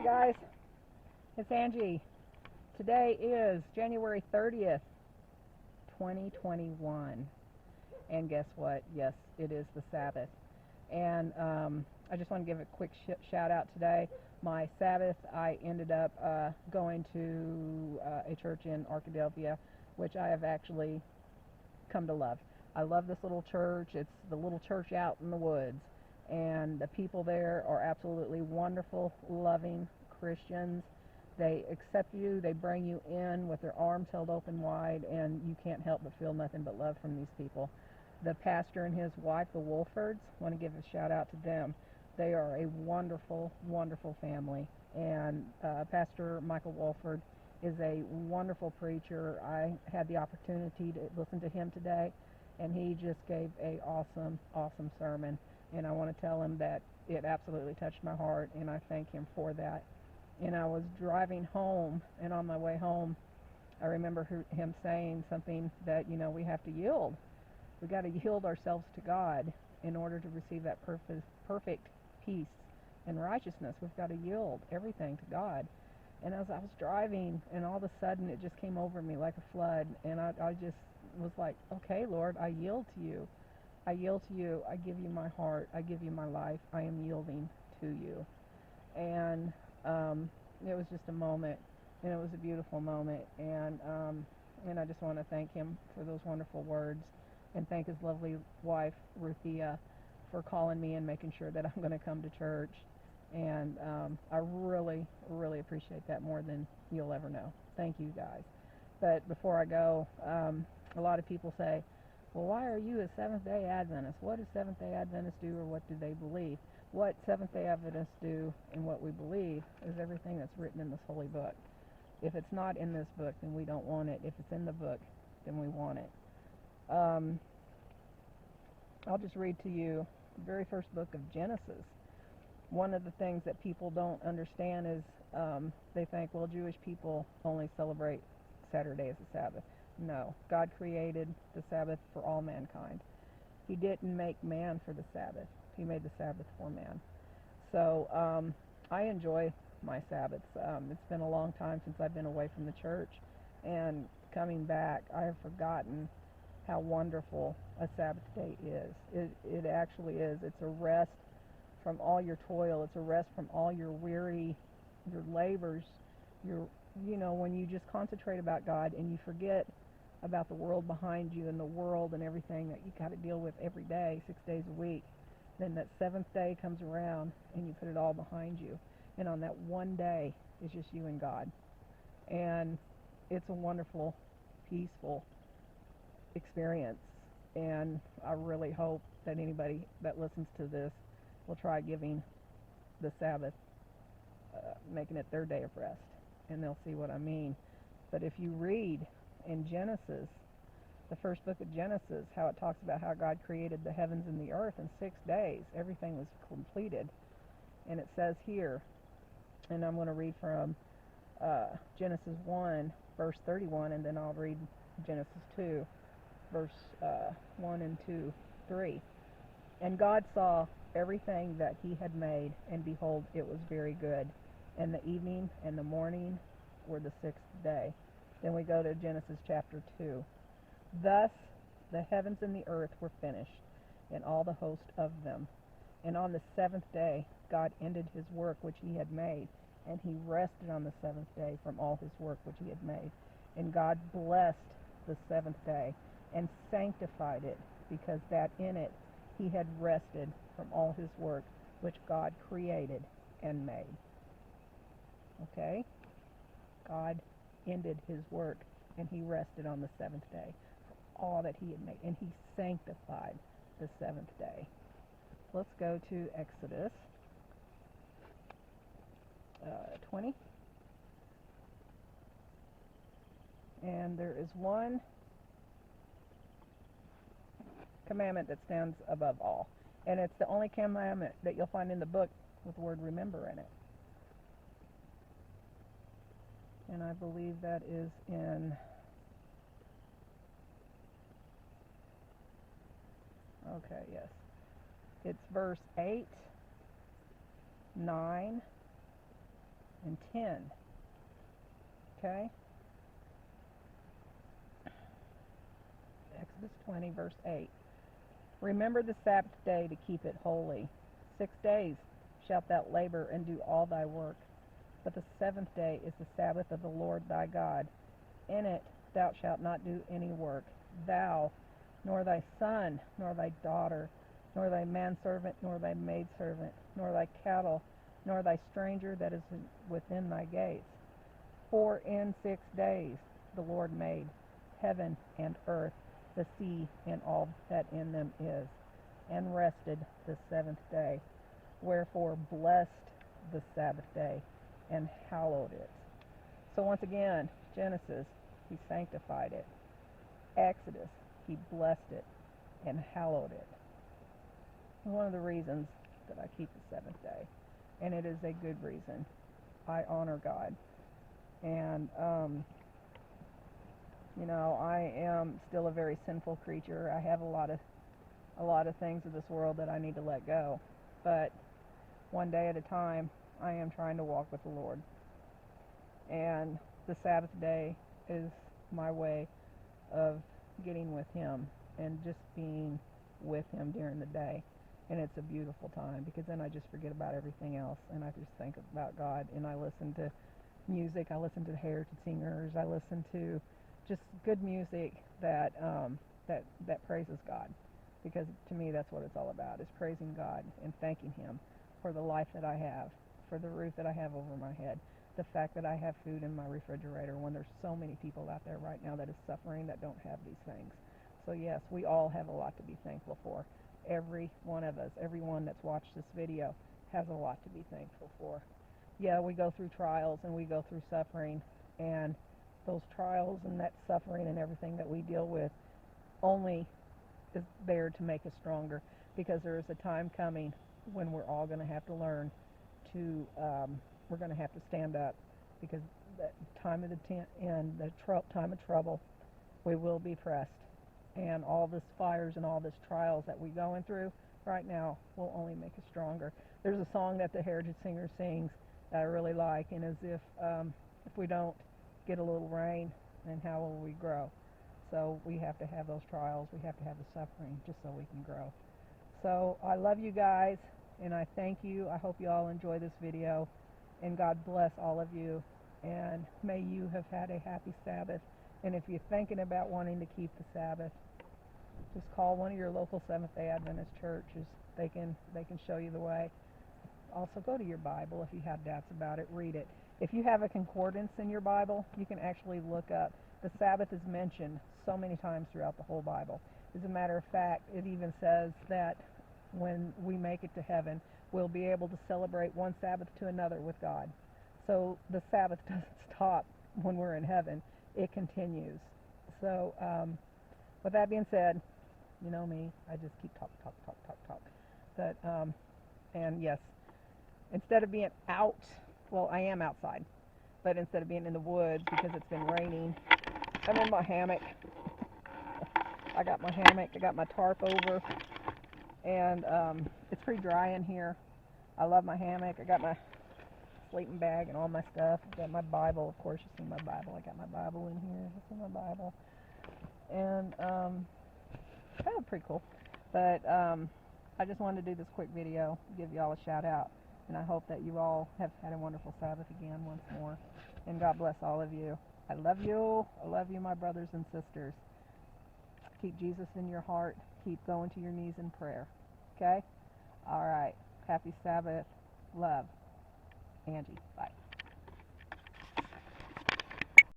Hey guys, it's Angie. Today is January 30th, 2021. And guess what? Yes, it is the Sabbath. And I just want to give a quick shout out today. My Sabbath, I ended up going to a church in Arkadelphia, which I have actually come to love. I love this little church. It's the little church out in the woods. And the people there are absolutely wonderful, loving Christians. They accept you, they bring you in with their arms held open wide, and you can't help but feel nothing but love from these people. The pastor and his wife, the Wolfords, want to give a shout out to them. They are a wonderful, wonderful family. And Pastor Michael Wolford is a wonderful preacher. I had the opportunity to listen to him today, and he just gave a awesome, awesome sermon. And I want to tell him that it absolutely touched my heart, and I thank him for that. And I was driving home, and on my way home, I remember him saying something that, we have to yield. We got to yield ourselves to God in order to receive that perfect peace and righteousness. We've got to yield everything to God. And as I was driving, and all of a sudden it just came over me like a flood, and I just was like, okay, Lord, I yield to you. I yield to you. I give you my heart. I give you my life. I am yielding to you. And it was just a moment, and it was a beautiful moment. And I just want to thank him for those wonderful words, and thank his lovely wife, Ruthia, for calling me and making sure that I'm going to come to church. And I really, really appreciate that more than you'll ever know. Thank you, guys. But before I go, a lot of people say, well, why are you a Seventh-day Adventist? What do Seventh-day Adventists do, or what do they believe? What Seventh-day Adventists do and what we believe is everything that's written in this holy book. If it's not in this book, then we don't want it. If it's in the book, then we want it. I'll just read to you the very first book of Genesis. One of the things that people don't understand is they think, well, Jewish people only celebrate Saturday as a Sabbath. No, God created the Sabbath for all mankind. He didn't make man for the Sabbath. He made the Sabbath for man. So I enjoy my Sabbaths. It's been a long time since I've been away from the church, and coming back, I have forgotten how wonderful a Sabbath day is. It actually is. It's a rest from all your toil. It's a rest from all your labors, when you just concentrate about God and you forget about the world behind you and the world and everything that you got to deal with every day, 6 days a week. Then that seventh day comes around and you put it all behind you. And on that one day, it's just you and God. And it's a wonderful, peaceful experience. And I really hope that anybody that listens to this will try giving the Sabbath, making it their day of rest. And they'll see what I mean. But if you read in Genesis, the first book of Genesis, how it talks about how God created the heavens and the earth in 6 days. Everything was completed. And it says here, and I'm going to read from Genesis 1, verse 31, and then I'll read Genesis 2, verse 1 and 2, 3. And God saw everything that he had made, and behold, it was very good. And the evening and the morning were the sixth day. Then we go to Genesis chapter 2. Thus the heavens and the earth were finished, and all the host of them. And on the seventh day God ended his work which he had made, and he rested on the seventh day from all his work which he had made. And God blessed the seventh day, and sanctified it, because that in it he had rested from all his work which God created and made. Okay? God ended his work, and he rested on the seventh day for all that he had made, and he sanctified the seventh day. Let's go to Exodus 20. And there is one commandment that stands above all. And it's the only commandment that you'll find in the book with the word remember in it. And I believe that is in, okay, yes. It's verse 8, 9, and 10. Okay? Exodus 20, verse 8. Remember the Sabbath day to keep it holy. 6 days shalt thou labor and do all thy work. But the seventh day is the Sabbath of the Lord thy God. In it thou shalt not do any work, thou, nor thy son, nor thy daughter, nor thy manservant, nor thy maidservant, nor thy cattle, nor thy stranger that is within thy gates. For in 6 days the Lord made heaven and earth, the sea, and all that in them is, and rested the seventh day. Wherefore blessed the Sabbath day, and hallowed it. So once again, Genesis, he sanctified it. Exodus, he blessed it and hallowed it. One of the reasons that I keep the seventh day, and it is a good reason. I honor God. And, I am still a very sinful creature. I have a lot of things of this world that I need to let go. But one day at a time, I am trying to walk with the Lord. And the Sabbath day is my way of getting with Him and just being with Him during the day. And it's a beautiful time, because then I just forget about everything else and I just think about God, and I listen to music, I listen to the heritage singers, I listen to just good music that praises God, because to me that's what it's all about, is praising God and thanking Him for the life that I have, for the roof that I have over my head, the fact that I have food in my refrigerator when there's so many people out there right now that is suffering that don't have these things. So yes, we all have a lot to be thankful for. Every one of us, everyone that's watched this video has a lot to be thankful for. Yeah, we go through trials and we go through suffering, and those trials and that suffering and everything that we deal with only is there to make us stronger, because there is a time coming when we're all going to have to learn to, we're going to have to stand up, because that time of the end, the time of trouble, we will be pressed. And all this fires and all this trials that we're going through right now will only make us stronger. There's a song that the heritage singer sings that I really like, and as if we don't get a little rain, then how will we grow? So we have to have those trials, we have to have the suffering, just so we can grow. So I love you guys, and I thank you. I hope you all enjoy this video, and God bless all of you, and may you have had a happy Sabbath. And if you're thinking about wanting to keep the Sabbath, just call one of your local Seventh-day Adventist churches. They can show you the way. Also, go to your Bible if you have doubts about it. Read it. If you have a concordance in your Bible, you can actually look up. The Sabbath is mentioned so many times throughout the whole Bible. As a matter of fact, it even says that when we make it to heaven, we'll be able to celebrate one Sabbath to another with God. So the Sabbath doesn't stop when we're in heaven. It continues. So with that being said, you know me, I just keep talk. But and yes, instead of being out, well, I am outside, but instead of being in the woods because it's been raining, I'm in my hammock. I got my hammock, I got my tarp over, and it's pretty dry in here. I love my hammock. I got my sleeping bag and all my stuff. I've got my Bible, of course. You see my Bible. I got my Bible in here. You see my Bible. And kind of pretty cool. But I just wanted to do this quick video, give y'all a shout out. And I hope that you all have had a wonderful Sabbath again once more. And God bless all of you. I love you. I love you, my brothers and sisters. Keep Jesus in your heart. Keep going to your knees in prayer. Okay? All right. Happy Sabbath. Love. Angie. Bye.